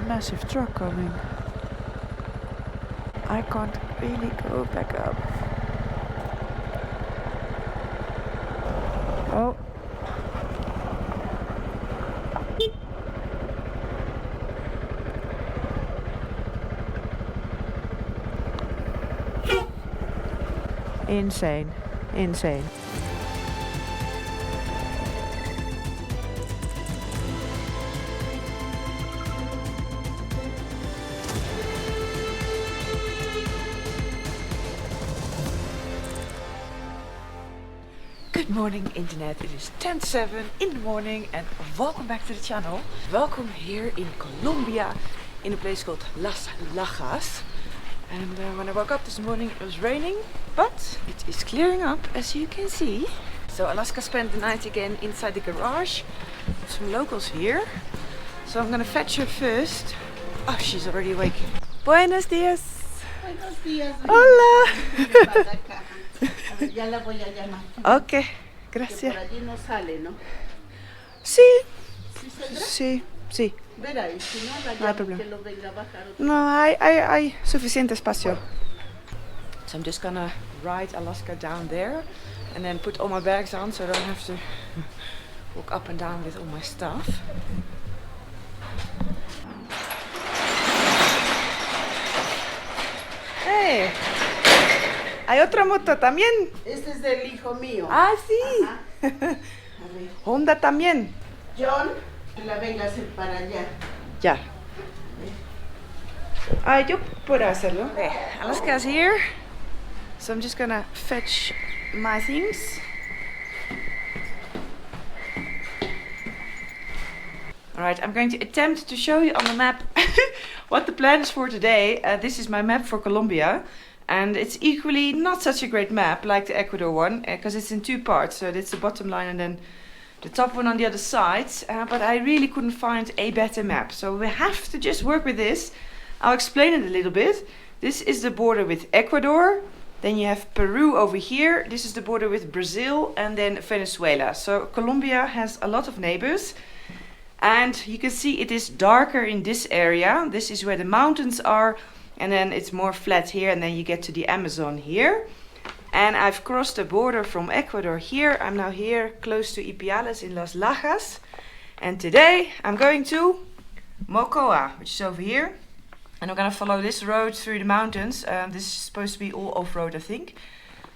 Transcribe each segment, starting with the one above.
massive truck coming. I can't really go back up. Oh. Insane. Insane. Good morning internet, it is 10:07 in the morning and welcome back to the channel. Welcome here in Colombia in a place called Las Lajas. And when I woke up this morning it was raining, but it is clearing up as you can see. So Alaska spent the night again inside the garage with some locals here. So I'm gonna fetch her first. Oh, she's already awake. Buenos dias. Buenos días. Hola. A ver, ya la voy a llamar. Ok, Que gracias. por allí no sale, ¿no? Sí, ¿Sí saldrá? sí, sí. Verá, y si no, la No hay llamo problema. que lo venga a bajar otra. No, hay suficiente espacio. So I'm just gonna ride Alaska down there and then put all my bags on so I don't have to walk up and down with all my stuff. Hey, hay otra moto también. Este es del hijo mío. Ah, sí. Ajá. A ver, Honda también. John, que la venga a hacer para allá. Ya. Ah, yo puedo hacerlo. Okay, Alaska's here. So I'm just gonna fetch my things. Alright, I'm going to attempt to show you on the map what the plan is for today. This is my map for Colombia. And it's equally not such a great map like the Ecuador one, because it's in two parts. So it's the bottom line and then the top one on the other side. But I really couldn't find a better map. So we have to just work with this. I'll explain it a little bit. This is the border with Ecuador. Then you have Peru over here. This is the border with Brazil and then Venezuela. So Colombia has a lot of neighbors. And you can see it is darker in this area. This is where the mountains are. And then it's more flat here. And then you get to the Amazon here. And I've crossed the border from Ecuador here. I'm now here close to Ipiales in Las Lajas. And today I'm going to Mocoa, which is over here. And I'm gonna follow this road through the mountains. This is supposed to be all off-road, I think.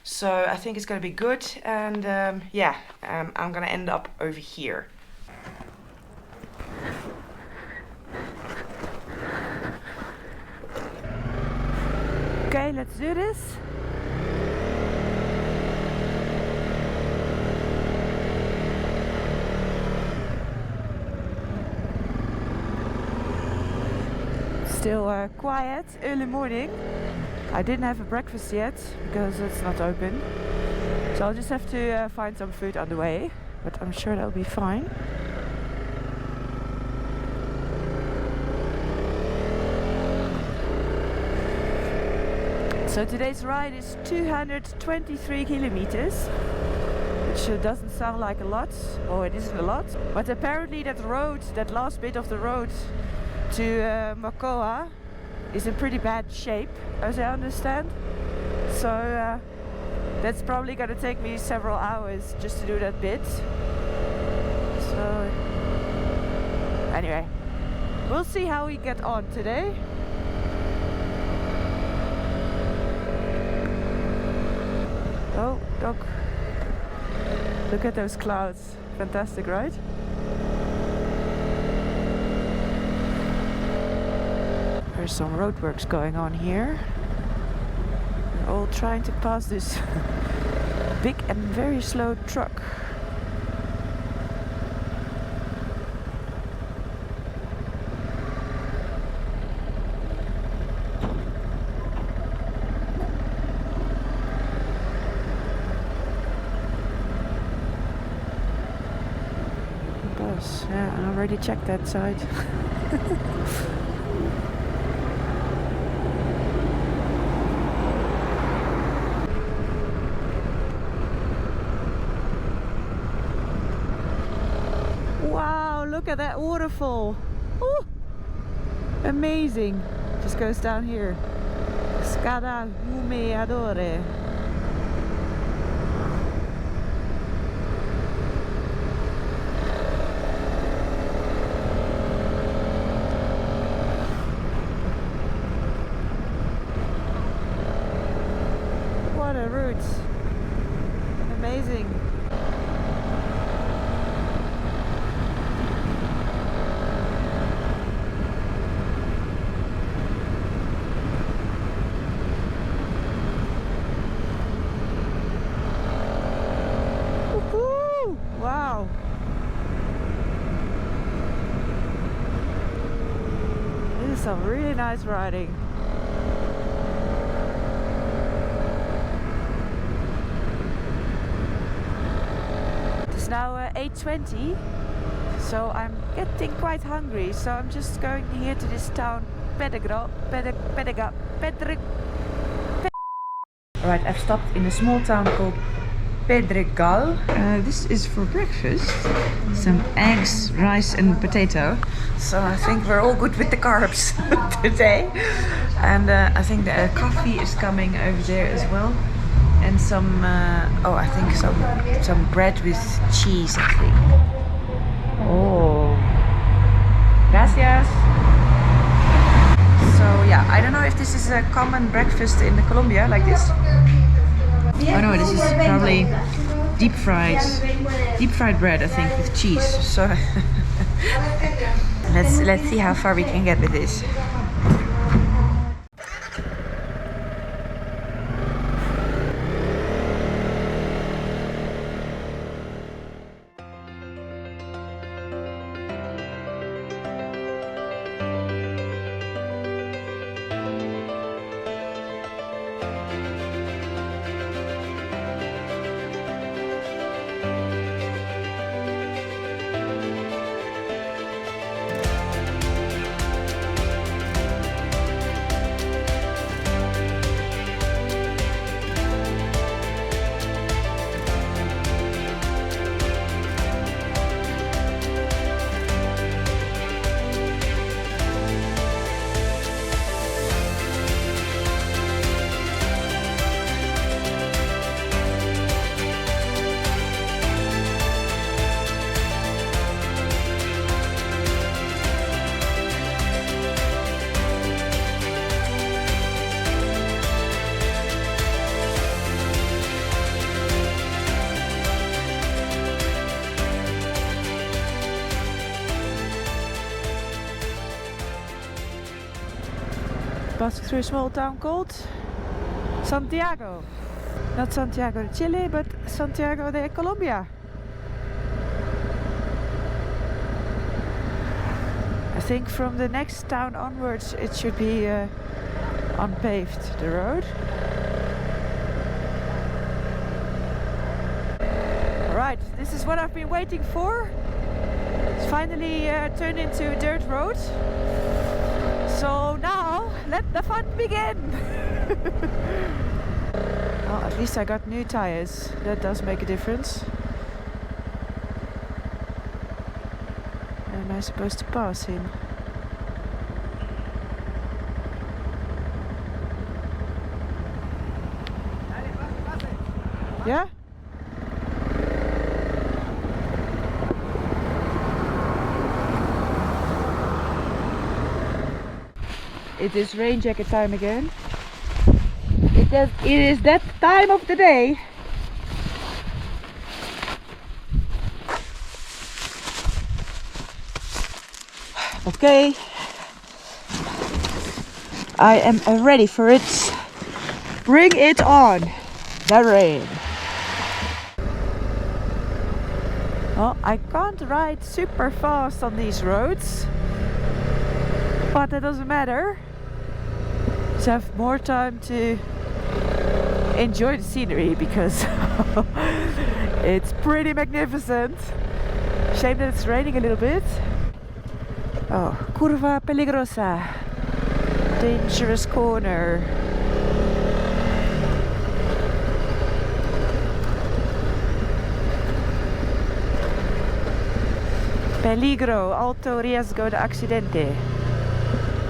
So I think it's gonna be good. And I'm gonna end up over here. Okay, let's do this. Still quiet, early morning. I didn't have a breakfast yet because it's not open. So I'll just have to find some food on the way, but I'm sure that'll be fine. So today's ride is 223 kilometers, which doesn't sound like a lot, or it isn't a lot, but apparently that road, that last bit of the road to Mocoa is in pretty bad shape, as I understand. So that's probably gonna take me several hours just to do that bit. So anyway, we'll see how we get on today. Oh, dog. Look at those clouds. Fantastic, right? There's some roadworks going on here. We're all trying to pass this big and very slow truck. Yeah, I already checked that side. Wow, look at that waterfall. Ooh. Amazing. Just goes down here. Scada Humeadore. What a route. Amazing. Woohoo! Wow. This is some really nice riding. It's now 8:20, so I'm getting quite hungry. So I'm just going here to this town, Pedregal. Alright, I've stopped in a small town called Pedregал. This is for breakfast. Some eggs, rice and potato. So I think we're all good with the carbs today. And I think the coffee is coming over there as well. And some, I think some bread with cheese, I think. Oh, gracias. So yeah, I don't know if this is a common breakfast in Colombia like this. Oh no, this is probably deep fried bread, I think, with cheese. So let's see how far we can get with this. Passing through a small town called Santiago. Not Santiago de Chile, but Santiago de Colombia. I think from the next town onwards it should be unpaved, the road. Alright, this is what I've been waiting for. It's finally turned into a dirt road. So now, let the fun begin! Well, at least I got new tires. That does make a difference. Am I supposed to pass him? Yeah? It is rain jacket time again. It is that time of the day. Okay. I am ready for it. Bring it on. The rain. Well, I can't ride super fast on these roads. But that doesn't matter. Just have more time to enjoy the scenery because it's pretty magnificent. Shame that it's raining a little bit. Oh, curva peligrosa. Dangerous corner. Peligro, alto riesgo de accidente.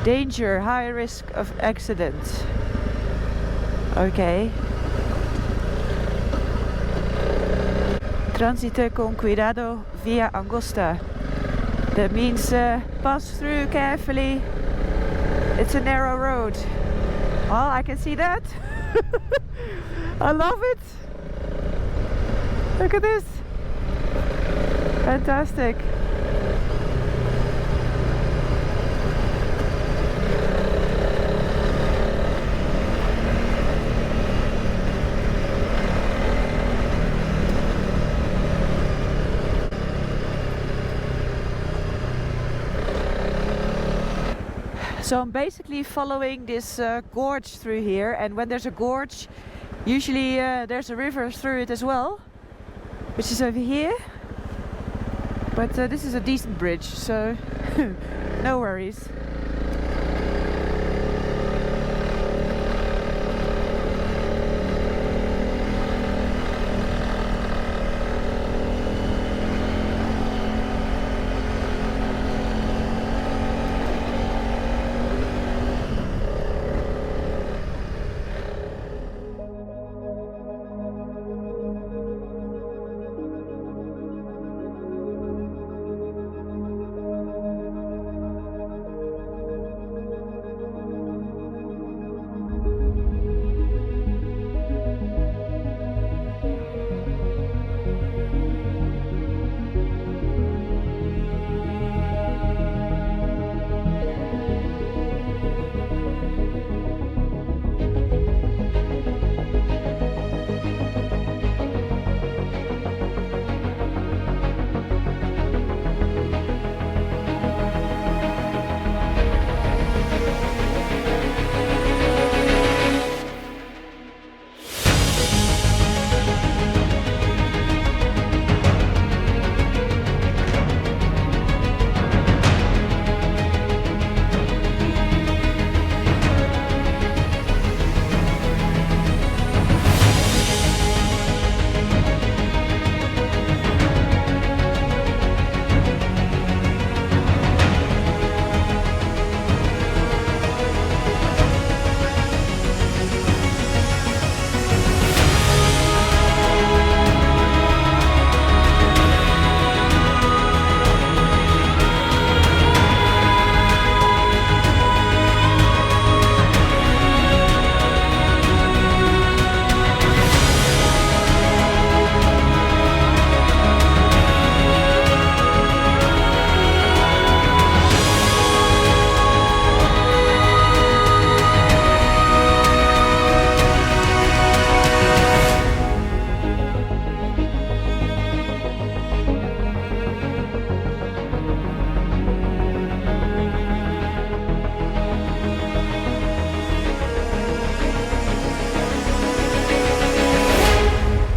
Danger, high risk of accident. Okay. Transite con cuidado via angosta. That means pass through carefully. It's a narrow road. Oh, I can see that. I love it. Look at this. Fantastic. So I'm basically following this gorge through here, and when there's a gorge, usually there's a river through it as well, which is over here. But this is a decent bridge, so no worries.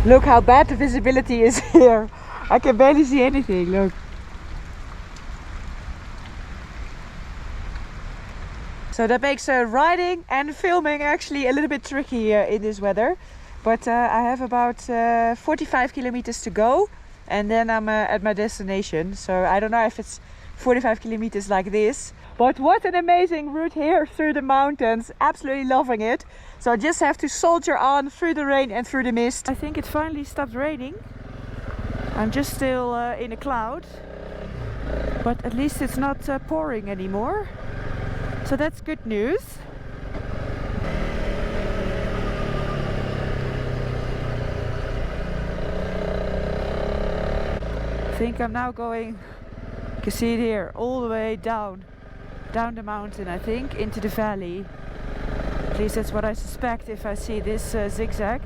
Look how bad the visibility is here. I can barely see anything, look. So that makes riding and filming actually a little bit tricky in this weather. But I have about 45 kilometers to go and then I'm at my destination. So I don't know if it's 45 kilometers like this. But what an amazing route here through the mountains. Absolutely loving it. So I just have to soldier on through the rain and through the mist. I think it finally stopped raining. I'm just still in a cloud. But at least it's not pouring anymore. So that's good news. I think I'm now going, you can see it here, all the way down the mountain, I think, into the valley. At least that's what I suspect if I see this zigzag.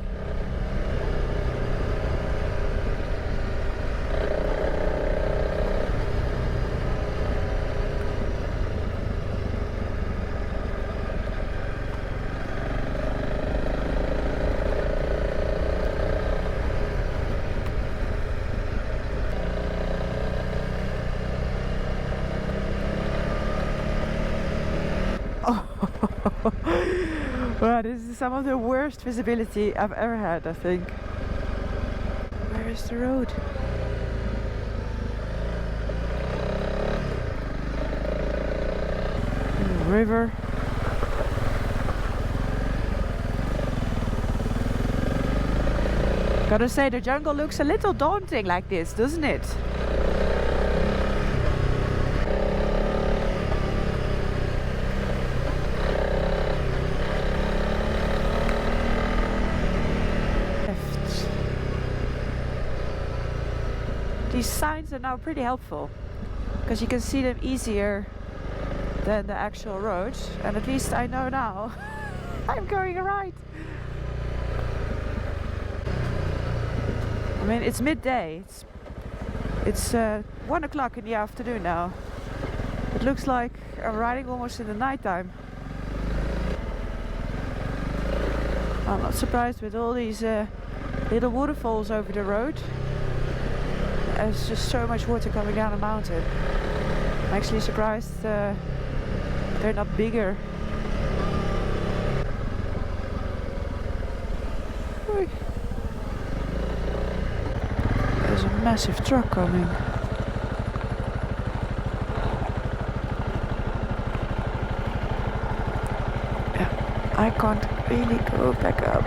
Wow, this is some of the worst visibility I've ever had, I think. Where is the road? river. Gotta say, the jungle looks a little daunting like this, doesn't it? These signs are now pretty helpful because you can see them easier than the actual road, and at least I know now I'm going right. I mean, it's midday. It's 1 o'clock in the afternoon now. It looks like I'm riding almost in the nighttime. I'm not surprised with all these little waterfalls over the road. There's just so much water coming down the mountain. I'm actually surprised they're not bigger. Oei. There's a massive truck coming. Yeah, I can't really go back up.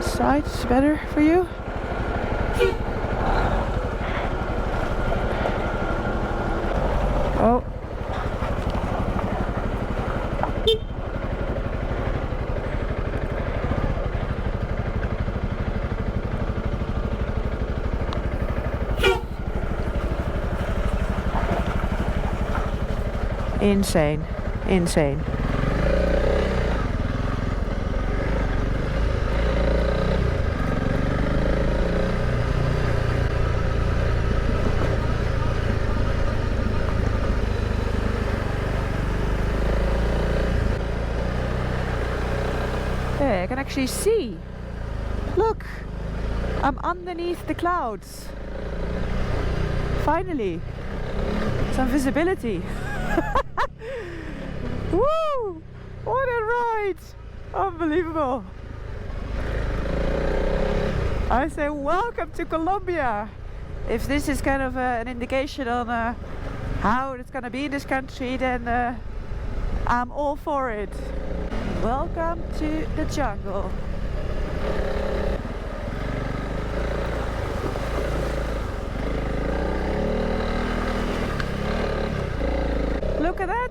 Side's better for you? Oh. Insane. Insane. There, I can actually see. Look, I'm underneath the clouds. Finally, some visibility. Woo! What a ride! Unbelievable. I say welcome to Colombia. If this is kind of an indication on how it's gonna be in this country, then I'm all for it. Welcome to the jungle. Look at that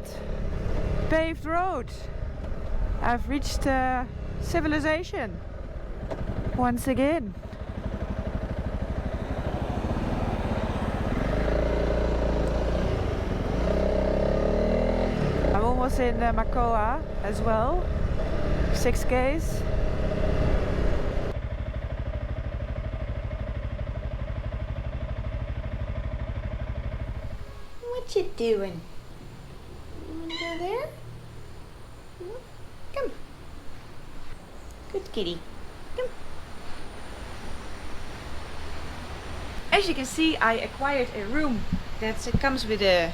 paved road. I've reached civilization once again. I'm almost in Macoa as well. 6 Ks. What you doing? You wanna go there? Come. Good kitty. Come. As you can see, I acquired a room that comes with a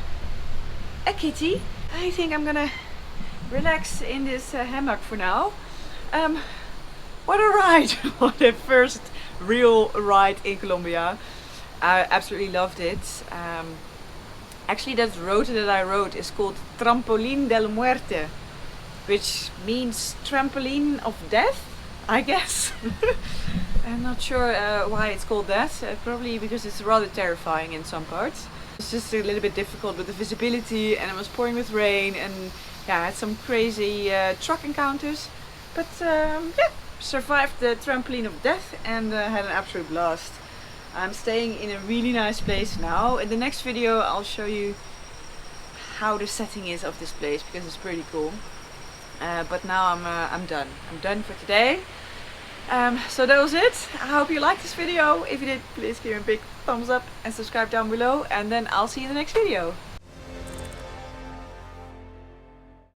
kitty. I think I'm gonna relax in this hammock for now. What a ride! What a first real ride in Colombia. I absolutely loved it. Actually, that road that I rode is called Trampolín del Muerte, which means trampoline of death, I guess. I'm not sure why it's called that. Probably because it's rather terrifying in some parts. It's just a little bit difficult with the visibility, and it was pouring with rain, and yeah, I had some crazy truck encounters. But yeah, survived the trampoline of death and had an absolute blast. I'm staying in a really nice place now. In the next video I'll show you how the setting is of this place, because it's pretty cool. But now I'm done. I'm done for today. So that was it. I hope you liked this video. If you did, please give me a big thumbs up and subscribe down below, and then I'll see you in the next video.